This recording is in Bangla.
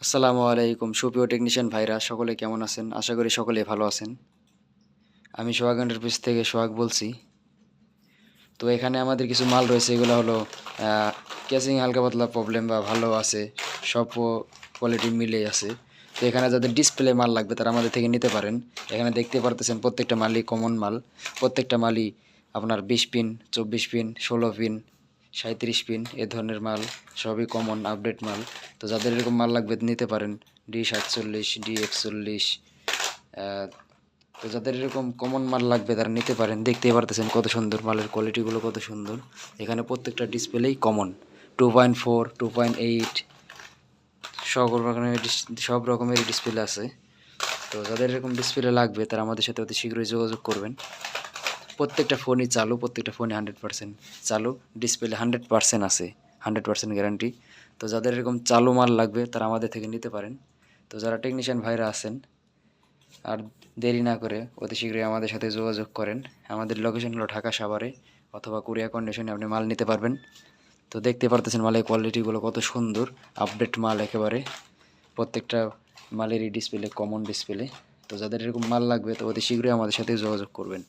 আসসালামু আলাইকুম সুপ্রিয় টেকনিশিয়ান ভাইরা সকলে কেমন আছেন? আশা করি সকলে ভালো আছেন। আমি সোহাগ এন্টারপ্রাইজ থেকে সোহাগ বলছি। তো এখানে আমাদের কিছু মাল রয়েছে, এগুলো হলো ক্যাচিং হালকা পাতলা প্রবলেম বা ভালো আছে, সব কোয়ালিটি মিলেই আছে। তো এখানে যাদের ডিসপ্লে মাল লাগবে তারা আমাদের থেকে নিতে পারেন। এখানে দেখতে পারতেছেন প্রত্যেকটা মালই কমন মাল। প্রত্যেকটা মালই আপনার 20 পিন, 24 পিন, 16 পিন, 37 পিন এ ধরনের মাল, সবই কমন আপডেট মাল। তো যাদের এরকম মাল লাগবে নিতে পারেন। D47, D41, তো যাদের এরকম কমন মাল লাগবে তারা নিতে পারেন। দেখতেই পারতেছেন কত সুন্দর মালের কোয়ালিটিগুলো, কত সুন্দর। এখানে প্রত্যেকটা ডিসপ্লেই কমন 2.4, 2.8 সব রকমের ডিসপ্লে আছে। তো যাদের এরকম ডিসপ্লে লাগবে তারা আমাদের সাথে অতি শীঘ্রই যোগাযোগ করবেন। প্রত্যেকটা ফোনই চালু, প্রত্যেকটা ফোনই 100% চালু, ডিসপ্লে 100% আছে, 100% গ্যারান্টি। তো যাদের এরকম চালু মাল লাগবে তারা আমাদের থেকে নিতে পারেন। তো যারা টেকনিশিয়ান ভাইরা আছেন, আর দেরি না করে অতি শীঘ্রই আমাদের সাথে যোগাযোগ করেন। আমাদের লোকেশন হলো ঢাকা সাভারে, অথবা কুরিয়ার কন্ডিশনে আপনি মাল নিতে পারবেন। তো দেখতে পারতেছেন মালের কোয়ালিটিগুলো কত সুন্দর, আপডেট মাল একেবারে। প্রত্যেকটা মালেরই ডিসপ্লে কমন ডিসপ্লে। তো যাদের এরকম মাল লাগবে তো অতি শীঘ্রই আমাদের সাথে যোগাযোগ করবেন।